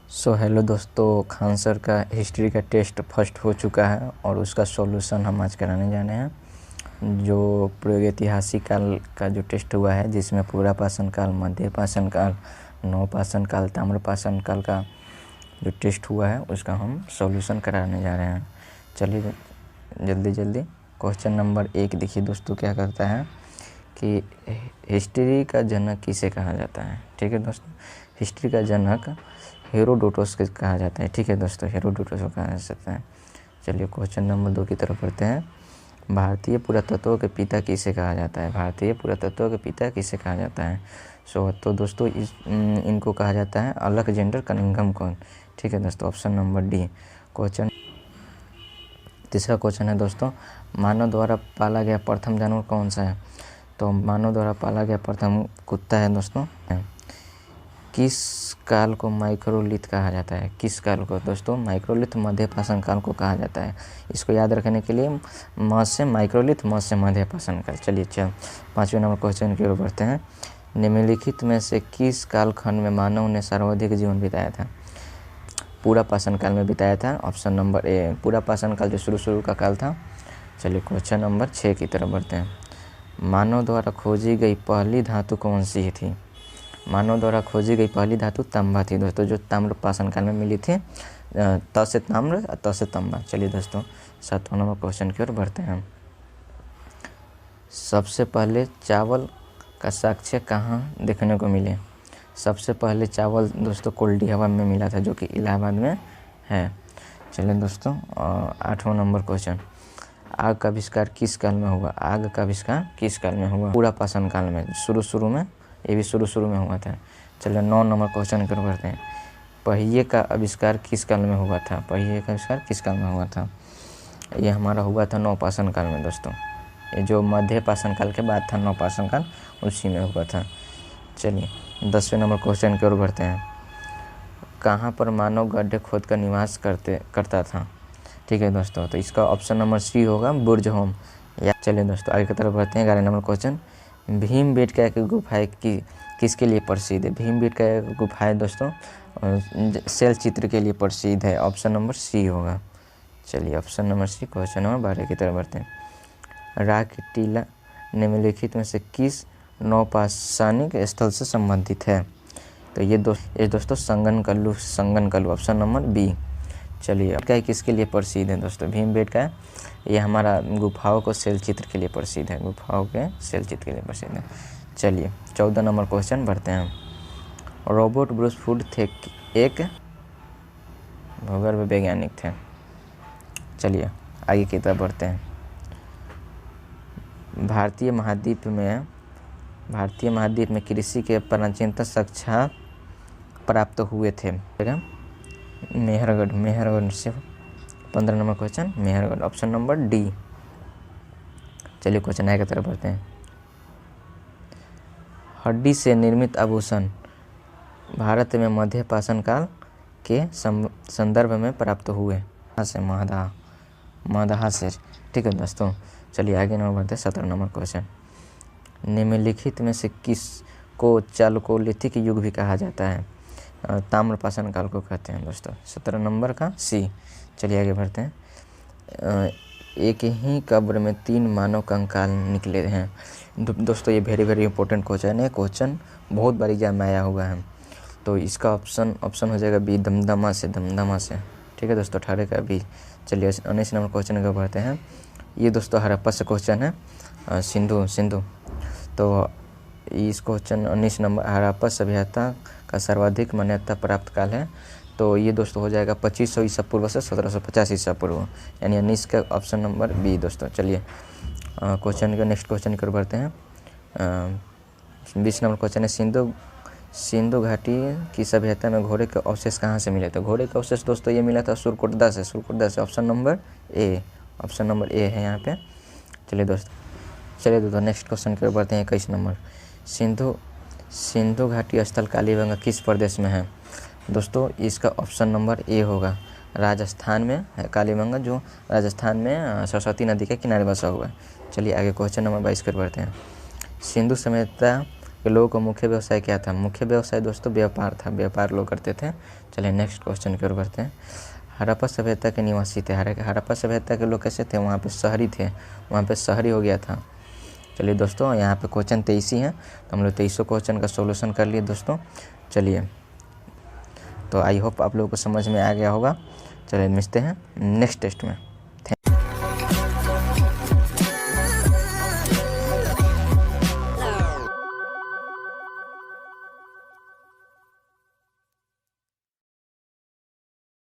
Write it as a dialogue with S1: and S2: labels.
S1: Hello दोस्तों, Khan sir का history का टेस्ट फर्स्ट हो चुका है और उसका सॉल्यूशन हम आज कराने जाने हैं। जो प्रागैतिहासिक काल का जो टेस्ट हुआ है, जिसमें पूरा पाषाण काल, मध्य पाषाण काल, नवपाषाण काल, ताम्रपाषाण काल का जो टेस्ट हुआ है उसका हम सॉल्यूशन कराने जा रहे हैं। चलिए जल्दी जल्दी क्वेश्चन नंबर 1 देखिए दोस्तों, क्या करता है कि हिस्ट्री का जनक किसे कहा जाता है। ठीक है दोस्तों, हिस्ट्री का जनक हेरोडोटस को कहा जाता है। ठीक है दोस्तों, हेरोडोटस को कहा जा सकता है। चलिए क्वेश्चन नंबर 2 की तरफ बढ़ते हैं। भारतीय पुरातत्व के पिता किसे कहा जाता है। भारतीय पुरातत्व के पिता किसे कहा जाता है। तो दोस्तों इनको कहा जाता है अलेक्जेंडर कनिंघम को। ठीक है दोस्तों, ऑप्शन नंबर डी। क्वेश्चन तीसरा क्वेश्चन है दोस्तों, मानव द्वारा पाला गया प्रथम जानवर कौन सा है। तो मानव द्वारा पाला गया प्रथम कुत्ता है दोस्तों। किस काल को माइक्रोलिथ कहा जाता है। किस काल को दोस्तों माइक्रोलिथ मध्य पाषाण काल को कहा जाता है। इसको याद रखने के लिए म से माइक्रोलिथ, म से मध्य पाषाण काल। चलिए 5वें नंबर क्वेश्चन की ओर बढ़ते हैं। निम्नलिखित में से किस कालखंड में मानव ने सर्वाधिक जीवन बिताया था। पूरा पाषाण काल में बिताया था। ऑप्शन नंबर ए, पूरा पाषाण काल जो शुरू का काल था। चलिए क्वेश्चन नंबर 6 की तरफ बढ़ते हैं। मानव द्वारा खोजी गई पहली धातु कौन सी थी। मानव द्वारा खोजी गई पहली धातु तांबा थी दोस्तों, जो ताम्र पाषाण काल में मिली थी। त से ताम्र, त से तांबा। चलिए दोस्तों 7वां नंबर क्वेश्चन की ओर बढ़ते हैं। सबसे पहले चावल का साक्ष्य कहाँ देखने को मिले। सबसे पहले चावल दोस्तों कोल्डी हवा में मिला था, जो कि इलाहाबाद में है। चलिए दोस्तों 8वां नंबर क्वेश्चन, आग का आविष्कार किस काल में हुआ। आग का आविष्कार किस काल में हुआ। पूरा पाषाण काल में, शुरू में, ये भी शुरू में हुआ था। चलिए 9 नंबर क्वेश्चन कर बढ़ते हैं। पहिए का आविष्कार किस काल में हुआ था। पहिए का आविष्कार किस काल में हुआ था। ये हमारा हुआ था नवपाषाण काल में दोस्तों। ये जो मध्य पाषाण काल के बाद था नवपाषाण काल, उसी में हुआ था। चलिए 10वें नंबर क्वेश्चन की ओर बढ़ते हैं। कहाँ पर मानव गड्ढे खोद कर निवास करता था। ठीक है दोस्तों, तो इसका ऑप्शन नंबर सी होगा, बुर्ज होम। या चलिए दोस्तों आगे की तरफ बढ़ते हैं। 11 नंबर क्वेश्चन, भीमबेटका की गुफाएं किसके लिए प्रसिद्ध है। भीमबेटका गुफाएं दोस्तों शैल चित्र के लिए प्रसिद्ध है। ऑप्शन नंबर सी होगा। चलिए option number C, question number 12 की तरफ बढ़ते हैं। राख टीला निम्नलिखित में से किस नौपाषाणिक स्थल से संबंधित है। तो ये दोस्तों संगनकल्लू, ऑप्शन नंबर बी। चलिए अब क्या किसके लिए प्रसिद्ध है दोस्तों। भीमबेटका ये हमारा गुफाओं को शैल चित्र के लिए प्रसिद्ध है। गुफाओं के शैल चित्र के लिए प्रसिद्ध है। चलिए 14 नंबर क्वेश्चन बढ़ते हैं। रॉबर्ट ब्रूस वुड थे एक भूगर्भ वैज्ञानिक थे। चलिए आगे की तरफ बढ़ते हैं। भारतीय महाद्वीप में कृषि के प्राचीनतम साक्ष्य प्राप्त हुए थे। मेहरगढ़ से 15 number question, Mehrgarh, option number D. चलिए क्वेश्चन आगे की तरफ बढ़ते हैं। हड्डी से निर्मित आभूषण भारत में मध्य पाषाण काल के संदर्भ में प्राप्त हुए से महदाह से। ठीक है दोस्तों, चलिए आगे नंबर बढ़ते हैं। 17 नंबर क्वेश्चन, निम्नलिखित में से किस को चालकोलिथिक युग भी कहा जाता है। ताम्र पाषाण काल को कहते हैं दोस्तों। 17 नंबर का सी। चलिए आगे बढ़ते हैं। एक ही कब्र में 3 मानव कंकाल निकले हैं। दोस्तों ये वेरी इंपॉर्टेंट क्वेश्चन है। क्वेश्चन बहुत बार एग्जाम में आया हुआ है। तो इसका ऑप्शन हो जाएगा बी, दमदमा से। ठीक है दोस्तों, 18 का बी। चलिए 19 नंबर क्वेश्चन को बढ़ते हैं। ये दोस्तों हड़प्पा से क्वेश्चन है, सिंधु। तो इस क्वेश्चन 19 नंबर, हड़प्पा सभ्यता का सर्वाधिक मान्यता प्राप्त काल है। तो ये दोस्तों हो जाएगा 2500 ईसा पूर्व से 1750 ईसा पूर्व, यानी 19 का ऑप्शन नंबर बी दोस्तों। चलिए नेक्स्ट क्वेश्चन की ओर बढ़ते हैं। 20 नंबर क्वेश्चन है, सिंधु घाटी की सभ्यता में घोड़े के अवशेष कहाँ से मिले थे। घोड़े का अवशेष दोस्तों ये मिला था सुरकुर्दा से। ऑप्शन नंबर ए है यहाँ पे। चलिए दोस्तों नेक्स्ट क्वेश्चन की ओर बढ़ते हैं। 21 नंबर, सिंधु घाटी स्थल कालीबंगा किस प्रदेश में है। दोस्तों इसका ऑप्शन नंबर ए होगा, राजस्थान में है कालीबंगा, जो राजस्थान में सरस्वती नदी के किनारे बसा हुआ है। चलिए आगे क्वेश्चन नंबर 22 कर बढ़ते हैं। सिंधु सभ्यता के लोगों का मुख्य व्यवसाय क्या था? मुख्य व्यवसाय दोस्तों व्यापार था, व्यापार लोग करते थे। चलिए नेक्स्ट क्वेश्चन की ओर बढ़ते हैं। हड़प्पा सभ्यता के निवासी थे। हड़प्पा सभ्यता के लोग कैसे थे? वहाँ पे शहरी थे, वहाँ पे शहरी हो गया था। चलिए दोस्तों यहाँ पे क्वेश्चन 23 ही है, तो हम लोग 23 क्वेश्चन का सोल्यूशन कर लिए दोस्तों। चलिए, तो आई होप आप लोगों को समझ में आ गया होगा। चलिए मिलते हैं नेक्स्ट टेस्ट में।